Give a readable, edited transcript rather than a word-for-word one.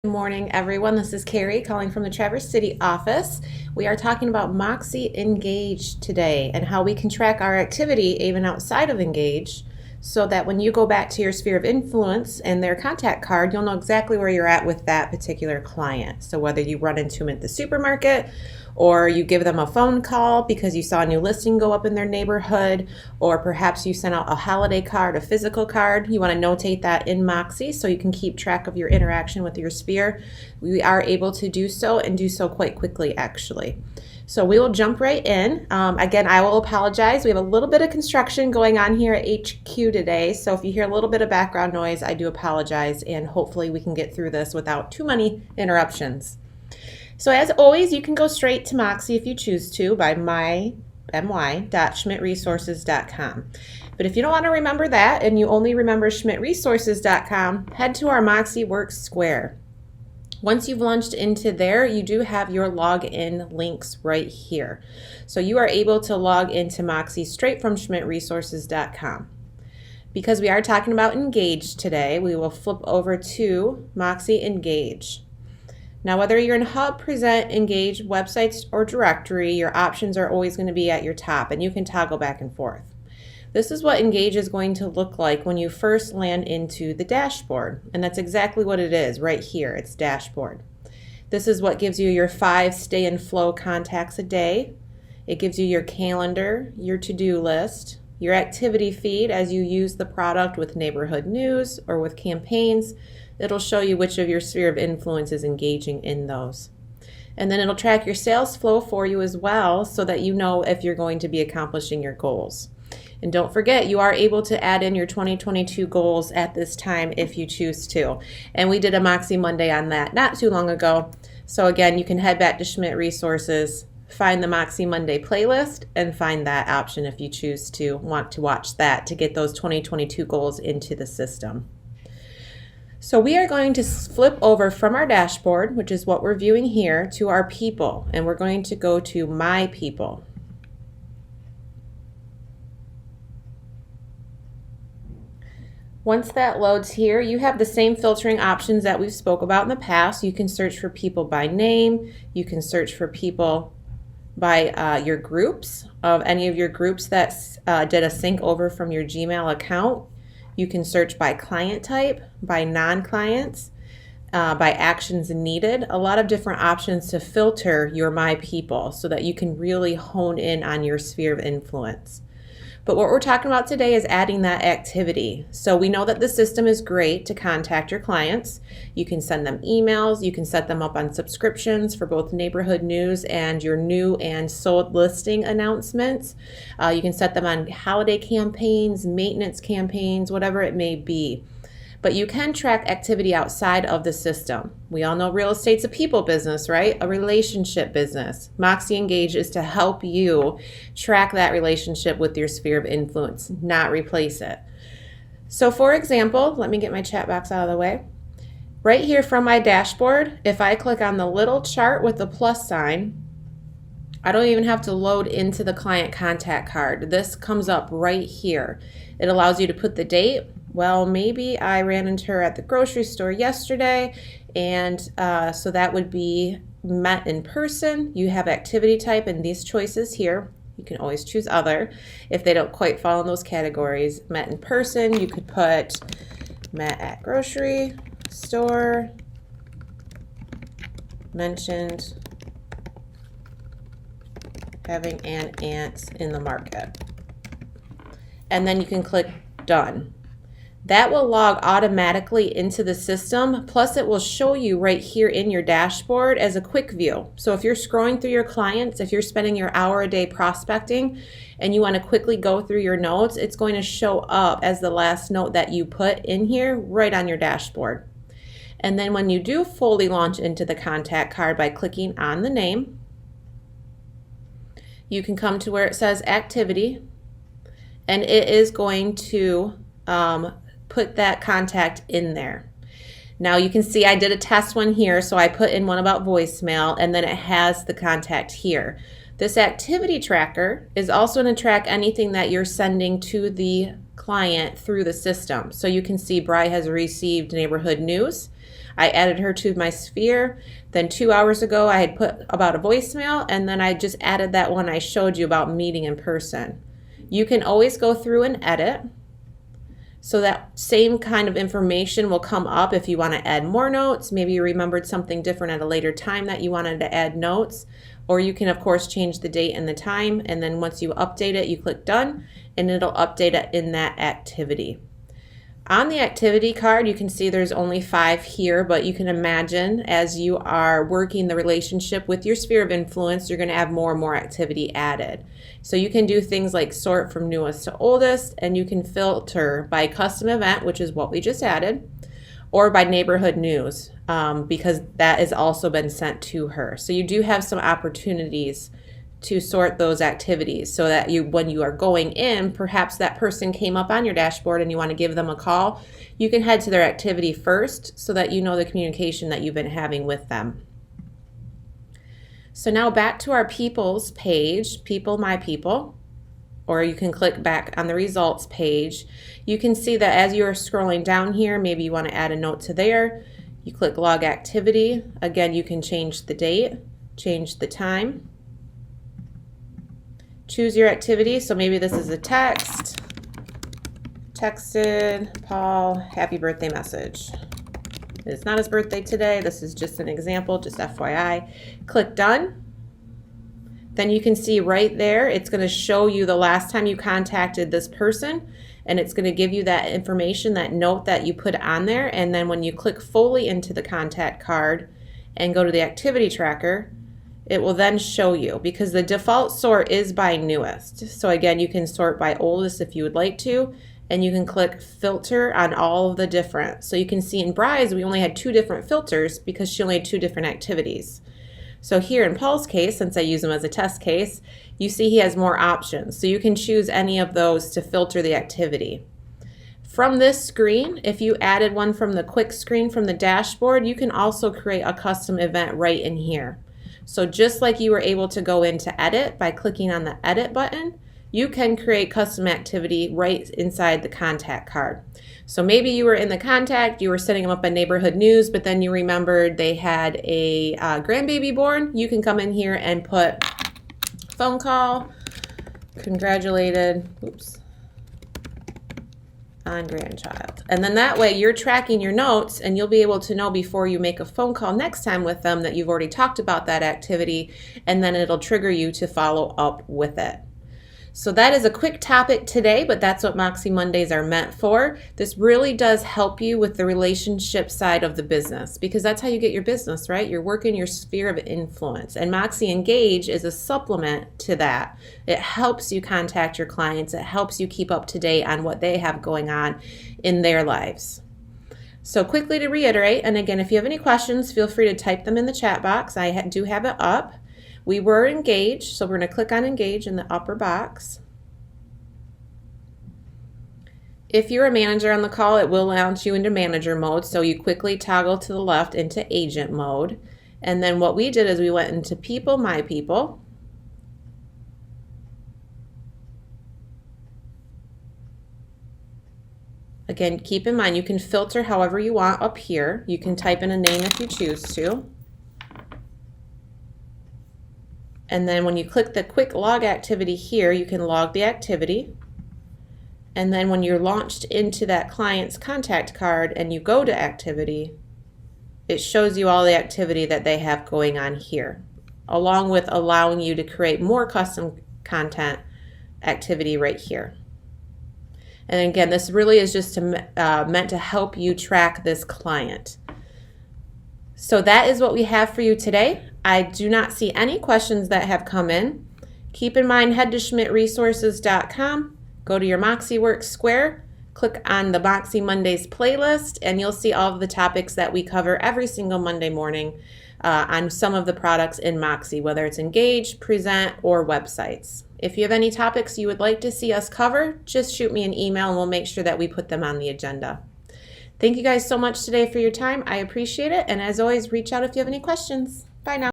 Good morning, everyone. This is Carrie calling from the Traverse City office. We are talking about Moxie Engage today and how we can track our activity even outside of Engage so that when you go back to your sphere of influence and their contact card, you'll know exactly where you're at with that particular client. So whether you run into them at the supermarket or you give them a phone call because you saw a new listing go up in their neighborhood, or perhaps you sent out a holiday card, a physical card, you want to notate that in Moxie so you can keep track of your interaction with your sphere. We are able to do so and do so quite quickly, actually. So we will jump right in. Again, I will apologize. We have a little bit of construction going on here at HQ today. So if you hear a little bit of background noise, I do apologize, and hopefully we can get through this without too many interruptions. So as always, you can go straight to Moxie if you choose to by my.schmidtresources.com. But if you don't want to remember that and you only remember schmidtresources.com, head to our Moxie Works Square. Once you've launched into there, you do have your login links right here. So you are able to log into Moxie straight from schmidtresources.com. Because we are talking about Engage today, we will flip over to Moxie Engage. Now, whether you're in Hub, Present, Engage, Websites, or Directory, your options are always going to be at your top, and you can toggle back and forth. This is what Engage is going to look like when you first land into the dashboard, and that's exactly what it is right here. It's dashboard. This is what gives you your 5 stay and flow contacts a day. It gives you your calendar, your to-do list, your activity feed as you use the product with neighborhood news or with campaigns. It'll show you which of your sphere of influence is engaging in those. And then it'll track your sales flow for you as well so that you know if you're going to be accomplishing your goals. And don't forget, you are able to add in your 2022 goals at this time if you choose to. And we did a MoxiMonday on that not too long ago. So again, you can head back to Schmidt Resources, find the MoxiMonday playlist, and find that option if you choose to want to watch that to get those 2022 goals into the system. So we are going to flip over from our dashboard, which is what we're viewing here, to our people, and we're going to go to My People. Once that loads here, you have the same filtering options that we've spoke about in the past. You can search for people by name. You can search for people by your groups, of any of your groups that did a sync over from your Gmail account. You can search by client type, by non-clients, by actions needed. A lot of different options to filter your My People so that you can really hone in on your sphere of influence. But what we're talking about today is adding that activity. So we know that the system is great to contact your clients. You can send them emails. You can set them up on subscriptions for both neighborhood news and your new and sold listing announcements. You can set them on holiday campaigns, maintenance campaigns, whatever it may be. But you can track activity outside of the system. We all know real estate's a people business, right? A relationship business. Moxie Engage is to help you track that relationship with your sphere of influence, not replace it. So for example, let me get my chat box out of the way. Right here from my dashboard, if I click on the little chart with the plus sign, I don't even have to load into the client contact card. This comes up right here. It allows you to put the date. Well, maybe I ran into her at the grocery store yesterday, and so that would be met in person. You have activity type and these choices here. You can always choose other if they don't quite fall in those categories. Met in person, you could put met at grocery store, mentioned having an aunt in the market. And then you can click done. That will log automatically into the system, plus it will show you right here in your dashboard as a quick view. So if you're scrolling through your clients, if you're spending your hour a day prospecting and you want to quickly go through your notes, it's going to show up as the last note that you put in here right on your dashboard. And then when you do fully launch into the contact card by clicking on the name, you can come to where it says activity, and it is going to put that contact in there. Now you can see I did a test one here, so I put in one about voicemail, and then it has the contact here. This activity tracker is also going to track anything that you're sending to the client through the system. So you can see Bri has received neighborhood news. I added her to my sphere. Then 2 hours ago, I had put about a voicemail, and then I just added that one I showed you about meeting in person. You can always go through and edit. So that same kind of information will come up if you want to add more notes. Maybe you remembered something different at a later time that you wanted to add notes. Or you can, of course, change the date and the time. And then once you update it, you click done, and it'll update it in that activity. On the activity card, you can see there's only 5 here, but you can imagine as you are working the relationship with your sphere of influence, you're going to have more and more activity added. So you can do things like sort from newest to oldest, and you can filter by custom event, which is what we just added, or by neighborhood news, because that has also been sent to her. So you do have some opportunities to sort those activities so that when you are going in, perhaps that person came up on your dashboard and you want to give them a call, you can head to their activity first so that you know the communication that you've been having with them. So now back to our people's page, people, my people, or you can click back on the results page. You can see that as you are scrolling down here, maybe you want to add a note to there. You click log activity. Again, you can change the date, change the time. Choose your activity, so maybe this is a text. Texted Paul, happy birthday message. It's not his birthday today, this is just an example, just FYI. Click done. Then you can see right there, it's going to show you the last time you contacted this person, and it's going to give you that information, that note that you put on there. And then when you click fully into the contact card and go to the activity tracker, it will then show you, because the default sort is by newest. So again, you can sort by oldest if you would like to, and you can click filter on all of the different. So you can see in Bry's, we only had 2 different filters because she only had 2 different activities. So here in Paul's case, since I use him as a test case, you see he has more options. So you can choose any of those to filter the activity. From this screen, if you added one from the quick screen from the dashboard, you can also create a custom event right in here. So just like you were able to go into edit by clicking on the edit button, you can create custom activity right inside the contact card. So maybe you were in the contact, you were setting them up on neighborhood news, but then you remembered they had a grandbaby born. You can come in here and put phone call, congratulated, on grandchild. And then that way you're tracking your notes, and you'll be able to know before you make a phone call next time with them that you've already talked about that activity, and then it'll trigger you to follow up with it. So that is a quick topic today, but that's what Moxie Mondays are meant for. This really does help you with the relationship side of the business, because that's how you get your business, right? You're working your sphere of influence. And Moxie Engage is a supplement to that. It helps you contact your clients. It helps you keep up to date on what they have going on in their lives. So quickly to reiterate, and again, if you have any questions, feel free to type them in the chat box. I do have it up. We were engaged, so we're going to click on engage in the upper box. If you're a manager on the call, it will launch you into manager mode, so you quickly toggle to the left into agent mode. And then what we did is we went into people, my people. Again, keep in mind you can filter however you want up here. You can type in a name if you choose to. And then when you click the quick log activity here, you can log the activity. And then when you're launched into that client's contact card and you go to activity, it shows you all the activity that they have going on here, along with allowing you to create more custom content activity right here. And again, this really is just meant to help you track this client. So that is what we have for you today. I do not see any questions that have come in. Keep in mind, head to schmidtresources.com, go to your MoxieWorks square, click on the Moxie Mondays playlist, and you'll see all of the topics that we cover every single Monday morning on some of the products in Moxie, whether it's Engage, Present, or websites. If you have any topics you would like to see us cover, just shoot me an email and we'll make sure that we put them on the agenda. Thank you guys so much today for your time. I appreciate it. And as always, reach out if you have any questions. Bye now.